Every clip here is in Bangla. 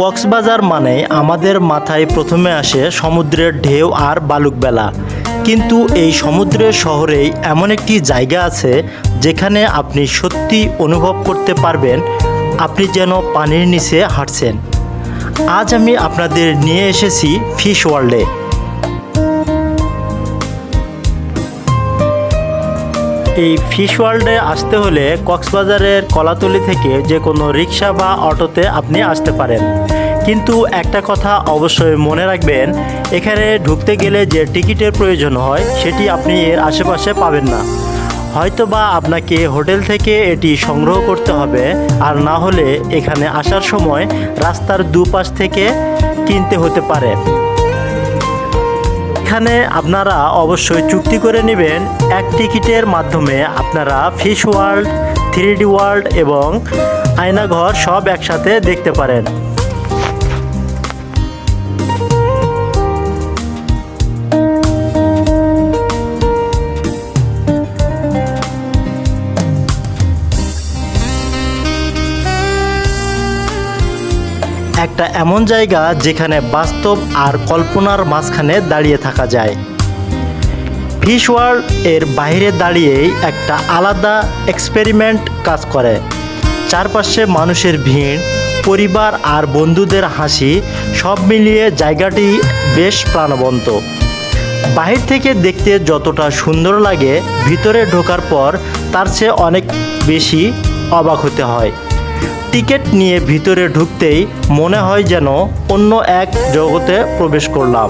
কক্সবাজার মানে আমাদের মাথায় প্রথমে আসে সমুদ্রের ঢেউ আর বালুকবেলা। কিন্তু এই সমুদ্রের শহরেই এমন একটি জায়গা আছে যেখানে আপনি সত্যি অনুভব করতে পারবেন আপনি যেন পানির নিচে হাঁটছেন। আজ আমি আপনাদের নিয়ে এসেছি ফিশ ওয়ার্ল্ডে। এই ফিশ ওয়ার্ল্ডে আসতে হলে কক্সবাজারের কলাতলি থেকে যে কোনো রিক্সা বা অটোতে আপনি আসতে পারেন। কিন্তু একটা কথা অবশ্যই মনে রাখবেন, এখানে ঢুকতে গেলে যে টিকিটের প্রয়োজন হয় সেটি আপনি এর আশেপাশে পাবেন না। হয়তোবা আপনাকে হোটেল থেকে এটি সংগ্রহ করতে হবে, আর না হলে এখানে আসার সময় রাস্তার দুপাশ থেকে কিনতে হতে পারে। এখানে আপনারা অবশ্যই চুক্তি করে নেবেন। এক টিকিটের মাধ্যমে আপনারা ফিশ ওয়ার্ল্ড, 3D ওয়ার্ল্ড এবং আয়নাঘর সব একসাথে দেখতে পারেন। একটা এমন জায়গা যেখানে বাস্তব আর কল্পনার মাঝখানে দাঁড়িয়ে থাকা যায়। ফিশ ওয়ার্ল্ড এর বাইরে দাঁড়িয়েই একটা আলাদা এক্সপেরিমেন্ট কাজ করে। চারপাশে মানুষের ভিড়, পরিবার আর বন্ধুদের হাসি, সব মিলিয়ে জায়গাটি বেশ প্রাণবন্ত। বাহির থেকে দেখতে যতটা সুন্দর লাগে, ভিতরে ঢোকার পর তার চেয়ে অনেক বেশি অবাক হতে হয়। টিকিট নিয়ে ভিতরে ঢুকতেই মনে হয় যেন অন্য এক জগতে প্রবেশ করলাম।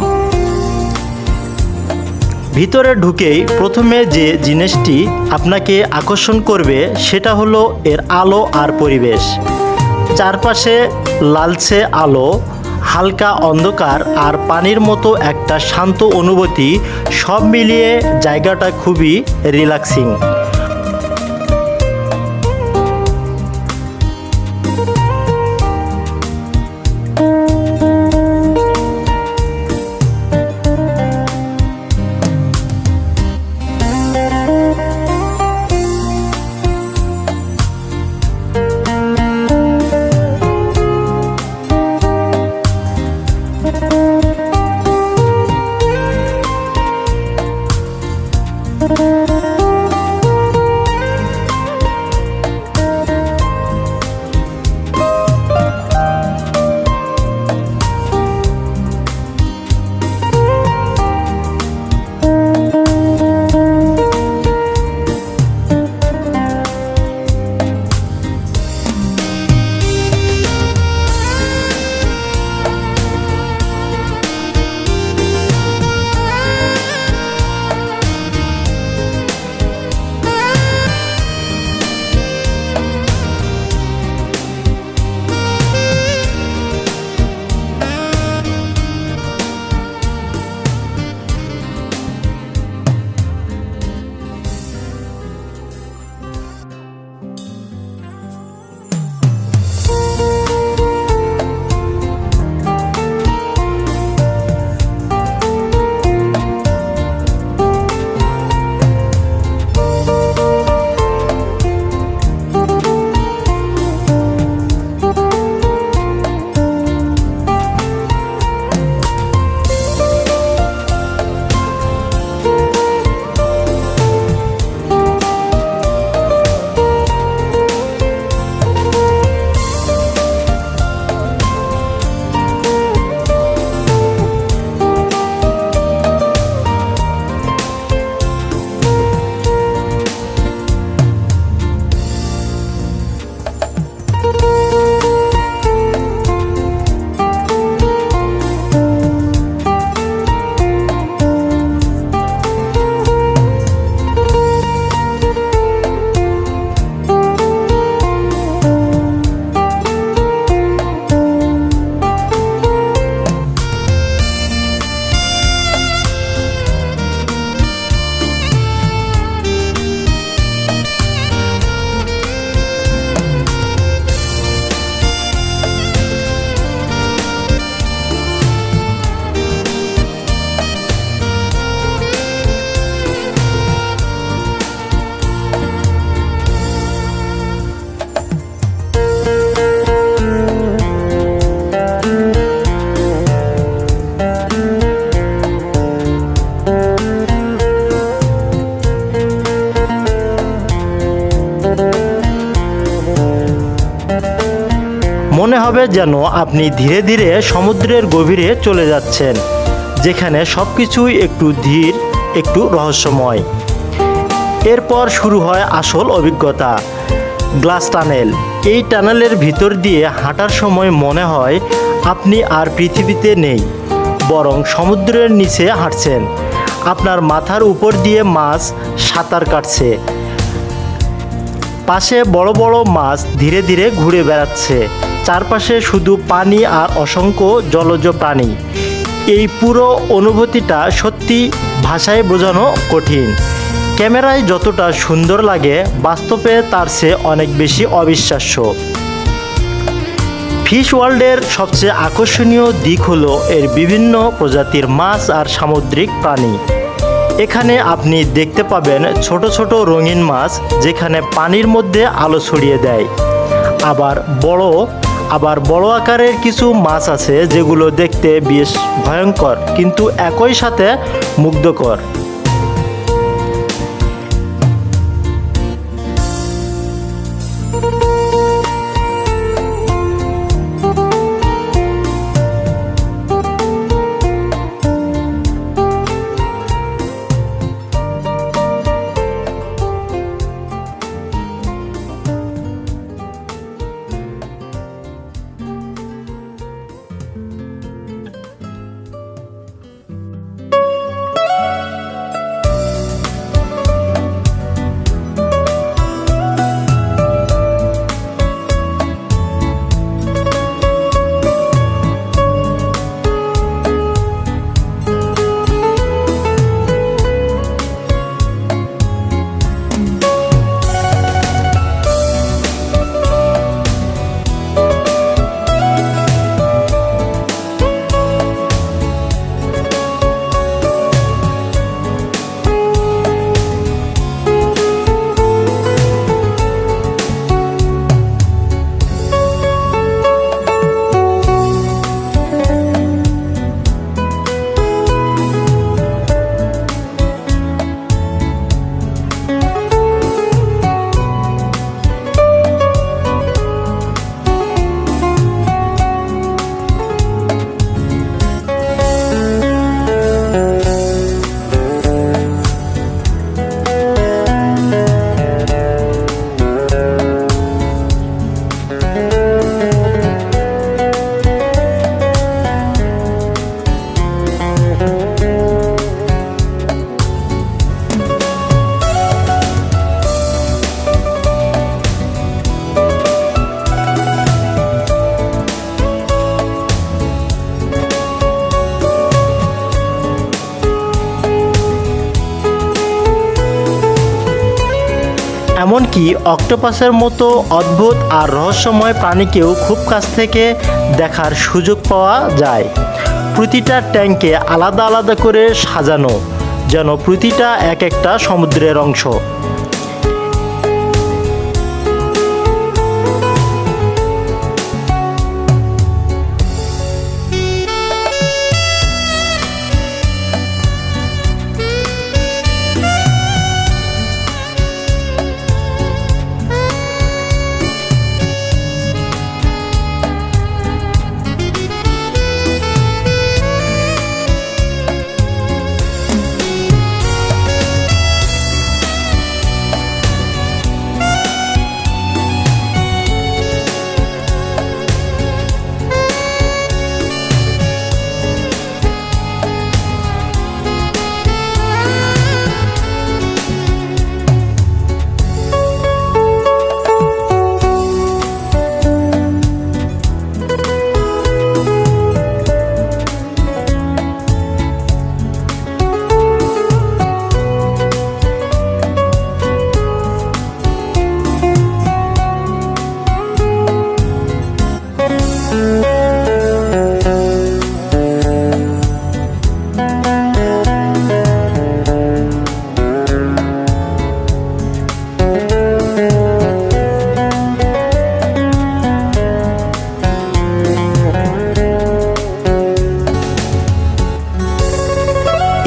ভিতরে ঢুকেই প্রথমে যে জিনিসটি আপনাকে আকর্ষণ করবে সেটা হলো এর আলো আর পরিবেশ। চারপাশে লালচে আলো, হালকা অন্ধকার আর পানির মতো একটা শান্ত অনুভূতি, সব মিলিয়ে জায়গাটা খুবই রিল্যাক্সিং। যেন আপনি ধীরে ধীরে সমুদ্রের গভীরে চলে যাচ্ছেন, যেখানে সব কিছুই একটু ধীর, একটু রহস্যময়। এরপর শুরু হয় আসল অভিজ্ঞতা, গ্লাস টানেল। এই টানেলের ভিতর দিয়ে হাঁটার সময় মনে হয় আপনি আর পৃথিবীতে নেই, বরং সমুদ্রের নিচে হাঁটছেন। আপনার মাথার উপর দিয়ে মাছ সাঁতার কাটছে, পাশে বড় বড় মাছ ধীরে ধীরে ঘুরে বেড়াচ্ছে, চারপাশে শুধু পানি আর অসংখ্য জলজ প্রাণী। এই পুরো অনুভূতিটা সত্যি ভাষায় বোঝানো কঠিন। ক্যামেরায় যতটা সুন্দর লাগে, বাস্তবে তার চেয়ে অনেক বেশি অবিশ্বাস্য। ফিশ ওয়ার্ল্ডের সবচেয়ে আকর্ষণীয় দিক হলো এর বিভিন্ন প্রজাতির মাছ আর সামুদ্রিক প্রাণী। এখানে আপনি দেখতে পাবেন ছোট ছোট রঙিন মাছ, যেখানে পানির মধ্যে আলো ছড়িয়ে দেয়। আবার বড় আকারের কিছু মাছ আছে যেগুলো দেখতে বেশ ভয়ঙ্কর, কিন্তু একই সাথে মুগ্ধকর। এমনকি অক্টোপাসের মতো অদ্ভুত আর রহস্যময় প্রাণীকেও খুব কাছ থেকে দেখার সুযোগ পাওয়া যায়। প্রতিটা ট্যাঙ্কে আলাদা আলাদা করে সাজানো, যেন প্রতিটা এক একটা সমুদ্রের অংশ।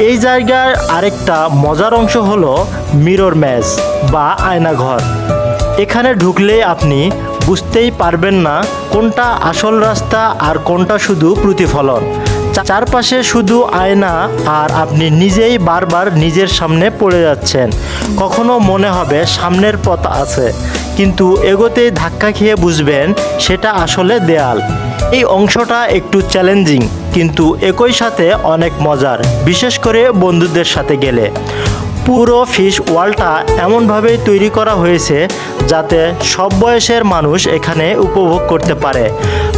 এই জায়গার আরেকটা মজার অংশ হলো মিরর ম্যাচ বা আয়নাঘর। এখানে ঢুকলে আপনি বুঝতেই পারবেন না কোনটা আসল রাস্তা আর কোনটা শুধু প্রতিফলন। চারপাশে শুধু আয়না আর আপনি নিজেই বারবার নিজের সামনে পড়ে যাচ্ছেন। কখনো মনে হবে সামনের পথ আছে, কিন্তু এগোতেই ধাক্কা খেয়ে বুঝবেন সেটা আসলে দেয়াল। এই অংশটা একটু চ্যালেঞ্জিং, কিন্তু একই সাথে অনেক মজার, বিশেষ করে বন্ধুদের সাথে গেলে। পুরো ফিশ ওয়ার্ল্ডটা এমনভাবেই তৈরি করা হয়েছে যাতে সব বয়সের মানুষ এখানে উপভোগ করতে পারে।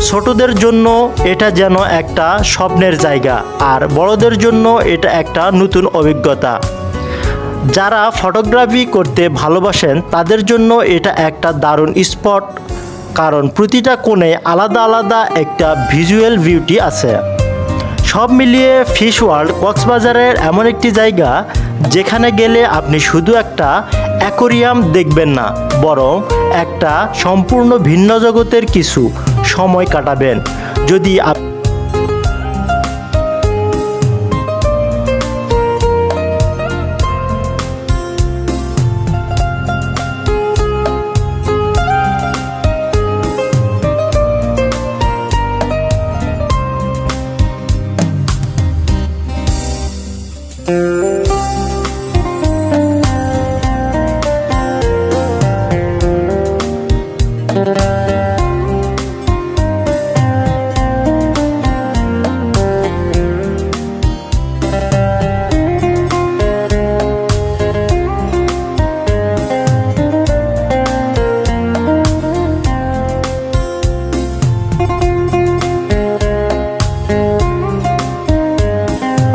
ছোটদের জন্য এটা যেন একটা স্বপ্নের জায়গা, আর বড়দের জন্য এটা একটা নতুন অভিজ্ঞতা। যারা ফটোগ্রাফি করতে ভালোবাসেন তাদের জন্য এটা একটা দারুণ স্পট, কারণ প্রতিটা কোণে আলাদা আলাদা একটা ভিজুয়াল বিউটি আছে। সব মিলিয়ে ফিশ ওয়ার্ল্ড কক্সবাজারের এমন একটি জায়গা যেখানে গেলে আপনি শুধু একটা অ্যাকোরিয়াম দেখবেন না, বরং একটা সম্পূর্ণ ভিন্ন জগতের কিছু সময় কাটাবেন। যদি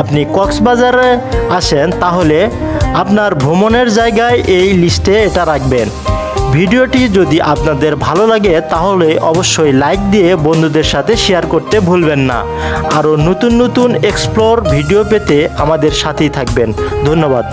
আপনি কক্সবাজারে আসেন তাহলে আপনার ভ্রমণের জায়গায় এই লিস্টে এটা রাখবেন। ভিডিওটি যদি আপনাদের ভালো লাগে তাহলে অবশ্যই লাইক দিয়ে বন্ধুদের সাথে শেয়ার করতে ভুলবেন না। আরও নতুন নতুন এক্সপ্লোর ভিডিও পেতে আমাদের সাথেই থাকবেন। ধন্যবাদ।